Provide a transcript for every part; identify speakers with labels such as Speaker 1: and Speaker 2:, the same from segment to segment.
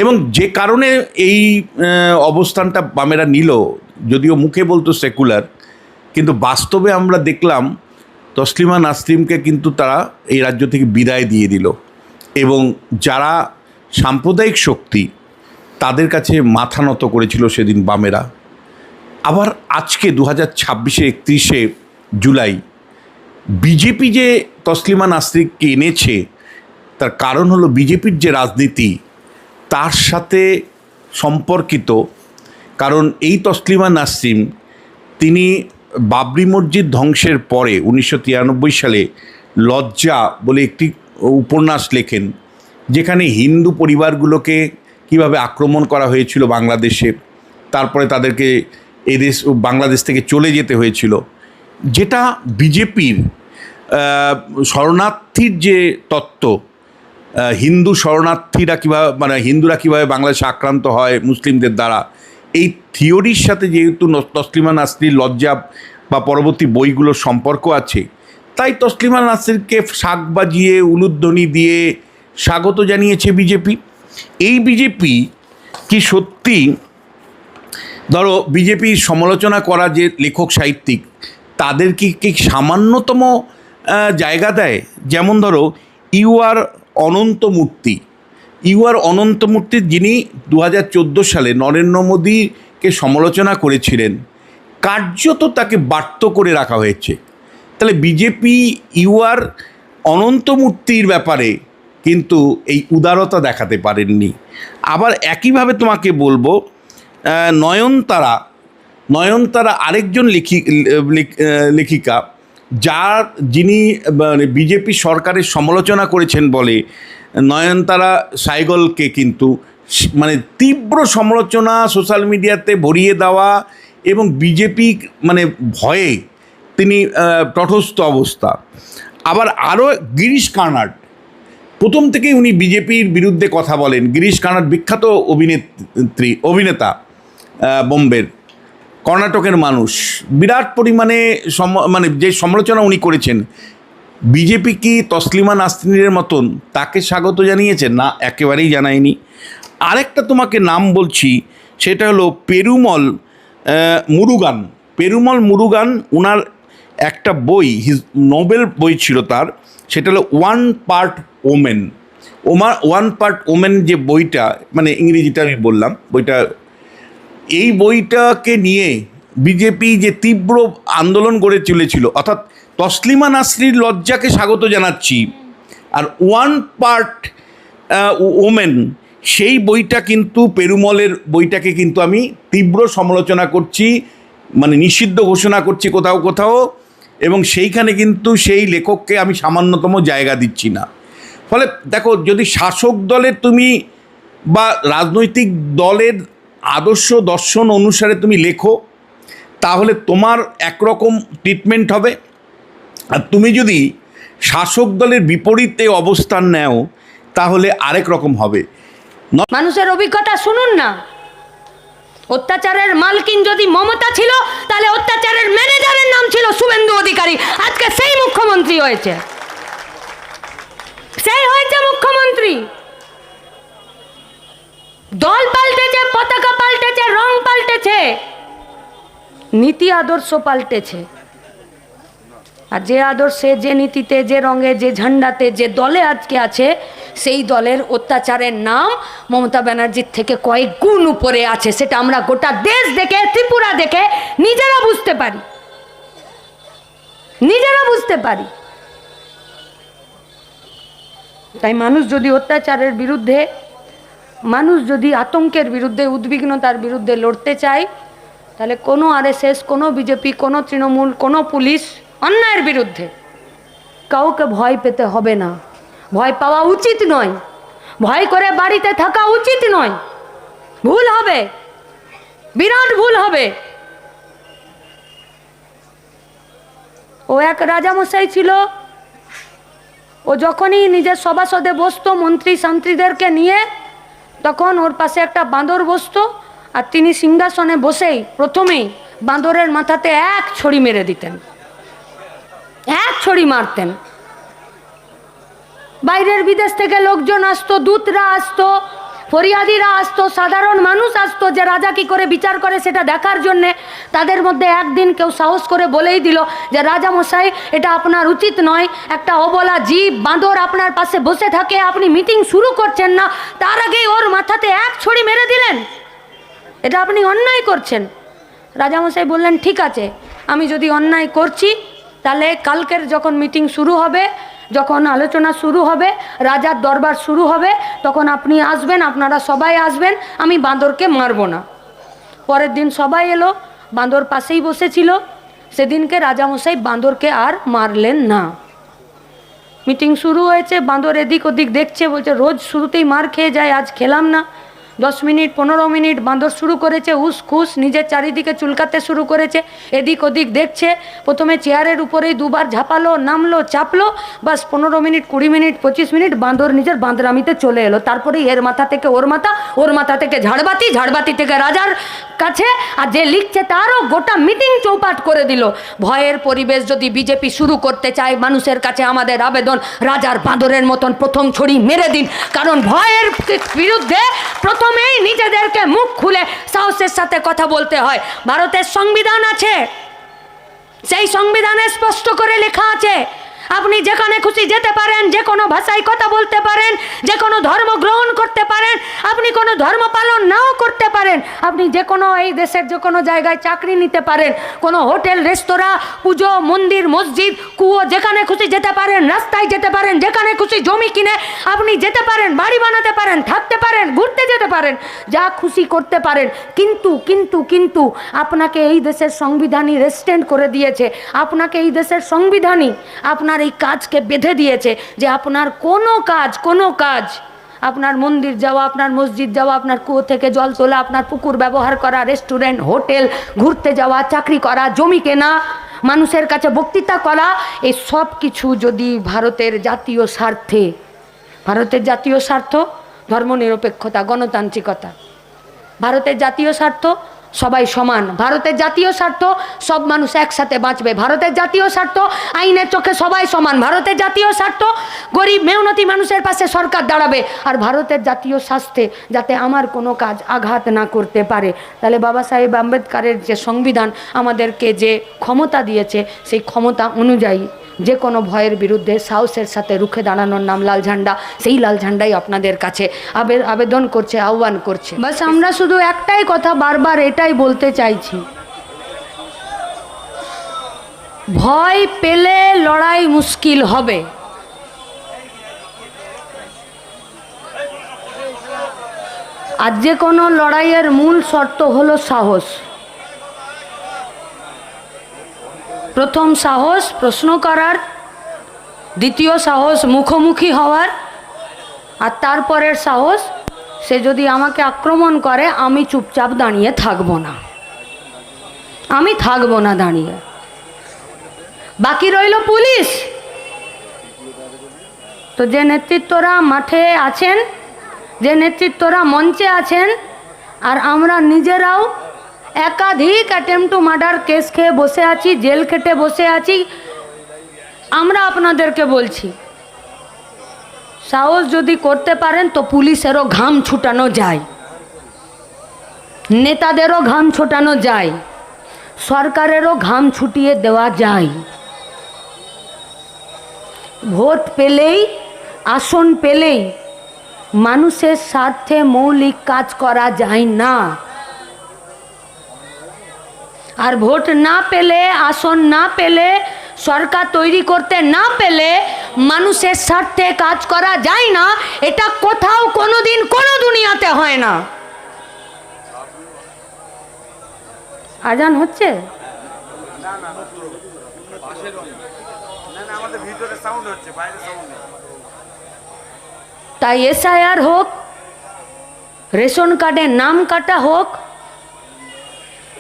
Speaker 1: এবং যে কারণে এই অবস্থানটা বামেরা নিল, যদিও মুখে বলতো সেকুলার, কিন্তু বাস্তবে আমরা দেখলাম তসলিমা নাসরিনকে কিন্তু তারা এই রাজ্য থেকে বিদায় দিয়ে দিল, এবং যারা সাম্প্রদায়িক শক্তি তাদের কাছে মাথা নত করেছিল সেদিন বামেরা। আবার আজকে 2026 31শে জুলাই বিজেপি যে তসলিমা নাসরিনকে এনেছে, তার কারণ হলো বিজেপির যে রাজনীতি তার সাথে সম্পর্কিত। কারণ এই তসলিমা নাসরিন তিনি বাবরি মসজিদ ধ্বংসের পরে 1993 সালে লজ্জা বলে একটি উপন্যাস লেখেন, যেখানে হিন্দু পরিবারগুলোকে কিভাবে আক্রমণ করা হয়েছিল বাংলাদেশে, তারপরে তাদেরকে এদেশ বাংলাদেশ থেকে চলে যেতে হয়েছিল, যেটা বিজেপির শরণার্থীর যে তত্ত্ব, হিন্দু শরণার্থীরা কীভাবে মানে হিন্দুরা কীভাবে বাংলাদেশে আক্রান্ত হয় মুসলিমদের দ্বারা, এই থিওরির সাথে যেহেতু তসলিমা নাসরিন লজ্জা বা পরবর্তী বইগুলোর সম্পর্ক আছে, তাই তসলিমা নাসরিনকে শাক বাজিয়ে উলুধ্বনি দিয়ে স্বাগত জানিয়েছে বিজেপি। এই বিজেপি কি সত্যি, ধরো বিজেপির সমালোচনা করা যে লেখক সাহিত্যিক তাদের কি সামান্যতম জায়গা দেয়? যেমন ধরো ইউআর অনন্তমূর্তি যিনি 2014 সালে নরেন্দ্র মোদীকে সমালোচনা করেছিলেন, কার্যত তাকে বার্ত করে রাখা হয়েছে। তাহলে বিজেপি ইউআর অনন্তমূর্তির ব্যাপারে কিন্তু এই উদারতা দেখাতে পারেননি। আবার একইভাবে তোমাকে বলবো, নয়নতারা আরেকজন লেখিকা, যিনি বিজেপি সরকারের সমালোচনা করেছেন বলে নয়নতারা সাইগলকে কিন্তু মানে তীব্র সমালোচনা সোশ্যাল মিডিয়াতে ভরিয়ে দেওয়া, এবং বিজেপি মানে ভয়ে তিনি তটস্থ অবস্থা। আবার আরও গিরিশ কার্নাড, প্রথম থেকেই উনি বিজেপির বিরুদ্ধে কথা বলেন। গিরিশ কার্নাড বিখ্যাত অভিনেতা, বোম্বের, কর্ণাটকের মানুষ, বিরাট পরিমাণে মানে যে সমালোচনা উনি করেছেন, বিজেপি কি তসলিমা নাসরিনের মতন তাকে স্বাগত জানিয়েছে? না, একেবারেই জানায়নি। আরেকটা তোমাকে নাম বলছি, সেটা হলো পেরুমল মুরুগান। ওনার একটা বই, নোবেল বই ছিল তার, সেটা হলো ওয়ান পার্ট ওমেন যে বইটা, মানে ইংরেজিটা আমি বললাম বইটা, এই বইটাকে নিয়ে বিজেপি যে তীব্র আন্দোলন গড়ে চলেছিল, অর্থাৎ তসলিমা নাসরিন লজ্জাকে স্বাগত জানাচ্ছি, আর ওয়ান পার্ট ওমেন সেই বইটা কিন্তু পেরুমলের বইটাকে কিন্তু আমি তীব্র সমালোচনা করছি, মানে নিষিদ্ধ ঘোষণা করছি কোথাও, এবং সেইখানে কিন্তু সেই লেখককে আমি সামান্যতম জায়গা দিচ্ছি না। ফলে দেখো, যদি শাসক দলের তুমি বা রাজনৈতিক দলের আদর্শ দর্শন অনুসারে তুমি লেখো, তাহলে তোমার একরকম ট্রিটমেন্ট হবে, আর তুমি যদি শাসক দলের বিপরীতে অবস্থান নেও তাহলে আরেক রকম হবে।
Speaker 2: মানুষের অভিজ্ঞতা শুনুন না। অত্যাচারের মালকিন যদি মমতা ছিল, তাহলে অত্যাচারের ম্যানেজারের নাম ছিল শুভেন্দু অধিকারী। আজকে সেই মুখ্যমন্ত্রী হয়েছে, মুখ্যমন্ত্রী। দল পাল্টেছে, পতাকা পাল্টেছে, রং পাল্টেছে, নীতি আদর্শ পাল্টেছে। আর যে আদর্শে, যে নীতিতে, যে রঙে, যে ঝান্ডাতে, যে দলে আজকে আছে, সেই দলের অত্যাচারের নাম মমতা ব্যানার্জির থেকে কয়েক গুণ উপরে আছে। সেটা আমরা গোটা দেশ দেখে, ত্রিপুরা দেখে নিজেরা বুঝতে পারি। তাই মানুষ যদি অত্যাচারের বিরুদ্ধে, মানুষ যদি আতঙ্কের বিরুদ্ধে, উদ্বিগ্নতার বিরুদ্ধে লড়তে চায়, তাহলে কোনো আরএসএস, কোনো বিজেপি, কোনো তৃণমূল, কোনো পুলিশ অন্যায়ের বিরুদ্ধে কাউকে ভয় পেতে হবে না। ভয় পাওয়া উচিত নয়, ভয় করে বাড়িতে থাকা উচিত নয়। ভুল হবে, বিরাট ভুল হবে। ও এক রাজামশাই ছিল, ও যখনই নিজের সভাসদে বসতো মন্ত্রী শান্ত্রীদেরকে নিয়ে, তখন ওর পাশে একটা বাঁদর বসতো, আর তিনি সিংহাসনে বসেই প্রথমেই বাঁদরের মাথাতে এক ছড়ি মেরে দিতেন, এক ছড়ি মারতেন। বাইরের বিদেশ থেকে লোকজন আসতো, দূতরা আসতো, ফরিয়াদিরা আসতো, সাধারণ মানুষ আসতো যে রাজা কি করে বিচার করে সেটা দেখার জন্যে। তাদের মধ্যে একদিন কেউ সাহস করে বলেই দিল যে রাজা মশাই, এটা আপনার উচিত নয়, একটা অবলা জীব বাঁদর আপনার পাশে বসে থাকে, আপনি মিটিং শুরু করছেন না, তার আগেই ওর মাথাতে এক ছড়ি মেরে দিলেন, এটা আপনি অন্যায় করছেন। রাজামশাই বললেন ঠিক আছে, আমি যদি অন্যায় করছি তাহলে কালকের যখন মিটিং শুরু হবে, যখন আলোচনা শুরু হবে, রাজার দরবার শুরু হবে, তখন আপনি আসবেন, আপনারা সবাই আসবেন, আমি বাঁদরকে মারব না। পরের দিন সবাই এলো, বাঁদর পাশেই বসেছিল। সেদিনকে রাজামশাই বাঁদরকে আর মারলেন না। মিটিং শুরু হয়েছে, বাঁদর এদিক ওদিক দেখছে, বলছে রোজ শুরুতেই মার খেয়ে যায়, আজ খেলাম না। 10 মিনিট 15 মিনিট বাঁদর শুরু করেছে উস খুস, নিজের চারিদিকে চুলকাতে শুরু করেছে, এদিক ওদিক দেখছে। প্রথমে চেয়ারের উপরেই দুবার ঝাঁপালো, নামলো, চাপলো, বাস 15 মিনিট 20 মিনিট 25 মিনিট বাঁদর নিজের বাঁদরামিতে চলে এলো। তারপরে এর মাথা থেকে ওর মাথা, ওর মাথা থেকে ঝাড়বাতি, ঝাড়বাতি থেকে রাজার কাছে, আর যে লিখছে তারও গোটা মিটিং চৌপাট করে দিল। ভয়ের পরিবেশ যদি বিজেপি শুরু করতে চায়, মানুষের কাছে আমাদের আবেদন, রাজার বাঁদরের মতন প্রথম ছড়ি মেরে দিন। কারণ ভয়ের বিরুদ্ধে প্রথমেই নিজেদেরকে মুখ খুলে সাহসের সাথে কথা বলতে হয়। ভারতের সংবিধান আছে, সেই সংবিধানে স্পষ্ট করে লেখা আছে আপনি যেখানে খুশি যেতে পারেন, যে কোনো ভাষায় কথা বলতে পারেন, যে কোনো ধর্ম গ্রহণ করতে পারেন, আপনি কোনো ধর্ম পালন নাও করতে পারেন, আপনি যে কোনো এই দেশের যে কোনো জায়গায় চাকরি নিতে পারেন, কোনো হোটেল রেস্তোরাঁ, পুজো মন্দির মসজিদ কুয়ো যেখানে খুশি যেতে পারেন, রাস্তায় যেতে পারেন, যেখানে খুশি জমি কিনে আপনি যেতে পারেন, বাড়ি বানাতে পারেন, থাকতে পারেন, ঘুরতে যেতে পারেন, যা খুশি করতে পারেন। কিন্তু কিন্তু কিন্তু আপনাকে এই দেশের সংবিধানই রেস্ট্রেন্ট করে দিয়েছে, আপনাকে এই দেশের সংবিধানই আপনার এই কাজকে বেঁধে দিয়েছে যে আপনার কোনো কাজ, আপনার মন্দির যাওয়া, আপনার মসজিদ যাওয়া, আপনার কুয়ো থেকে জল তোলা, আপনার পুকুর ব্যবহার করা, রেস্টুরেন্ট হোটেল ঘুরতে যাওয়া, চাকরি করা, জমি কেনা, মানুষের কাছে বক্তৃতা করা, এই সব কিছু যদি ভারতের জাতীয় স্বার্থে, ভারতের জাতীয় স্বার্থ ধর্মনিরপেক্ষতা, গণতান্ত্রিকতা, ভারতের জাতীয় স্বার্থ সবাই সমান, ভারতের জাতীয় স্বার্থ সব মানুষ একসাথে বাঁচবে, ভারতের জাতীয় স্বার্থ আইনের চোখে সবাই সমান, ভারতের জাতীয় স্বার্থ গরিব মেহনতি মানুষের পাশে সরকার দাঁড়াবে, আর ভারতের জাতীয় স্বার্থে যাতে আমার কোনো কাজ আঘাত না করতে পারে। তাহলে বাবা সাহেব আম্বেদকরের যে সংবিধান আমাদেরকে যে ক্ষমতা দিয়েছে, সেই ক্ষমতা অনুযায়ী যে কোনো ভয়ের বিরুদ্ধে সাহসের সাথে রুখে দাঁড়ানোর নাম লাল ঝান্ডা। সেই লাল ঝান্ডাই আপনাদের কাছে আবেদন করছে, আহ্বান করছে। বাস আমরা শুধু একটাই কথা বারবার এটাই বলতে চাইছি, ভয় পেলে লড়াই মুশকিল হবে। আর যে কোনো লড়াইয়ের মূল শর্ত হলো সাহস। প্রথম সাহস প্রশ্ন করার, দ্বিতীয় সাহস মুখোমুখি হওয়ার, আর তারপরের সাহস সে যদি আমাকে আক্রমণ করে আমি চুপচাপ দাঁড়িয়ে থাকবো না, আমি থাকবো না দাঁড়িয়ে। বাকি রইল পুলিশ। তো যে নেতৃত্বরা মাঠে আছেন, যে নেতৃত্বরা মঞ্চে আছেন, আর আমরা নিজেরাও একাধিক অ্যাটেম্প টু মার্ডার কেস খেয়ে বসে আছি, জেল খেটে বসে আছি, আমরা আপনাদেরকে বলছি সাহস যদি করতে পারেন তো পুলিশেরও ঘাম ছুটানো যায়, নেতাদেরও ঘাম ছোটানো যায়, সরকারেরও ঘাম ছুটিয়ে দেওয়া যায়। ভোট পেলেই, আসন পেলেই মানুষের স্বার্থে মৌলিক কাজ করা যায় না। আর ভোট না পেলে, আসন না পেলে, সরকার তৈরি করতে না পেলে মানুষের স্বার্থে কাজ করা যায় না। এটা কোথাও কোনোদিন কোনো দুনিয়াতে হয় না। আজান হচ্ছে? তাই এসআইআর হোক, রেশন কার্ডে নাম কাটা হোক,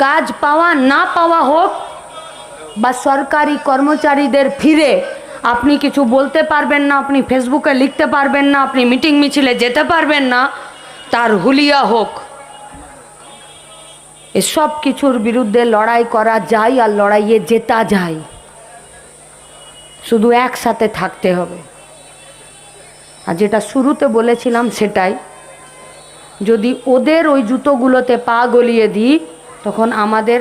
Speaker 2: কাজ পাওয়া না পাওয়া হোক, বা সরকারি কর্মচারীদের ফিরে আপনি কিছু বলতে পারবেন না, আপনি ফেসবুকে লিখতে পারবেন না, আপনি মিটিং মিছিলে যেতে পারবেন না, তার হুলিয়া হোক, এসব কিছুর বিরুদ্ধে লড়াই করা যায় আর লড়াইয়ে জেতা যায়। শুধু একসাথে থাকতে হবে। আর যেটা শুরুতে বলেছিলাম সেটাই, যদি ওদের ওই জুতোগুলোতে পা গলিয়ে দিই তখন আমাদের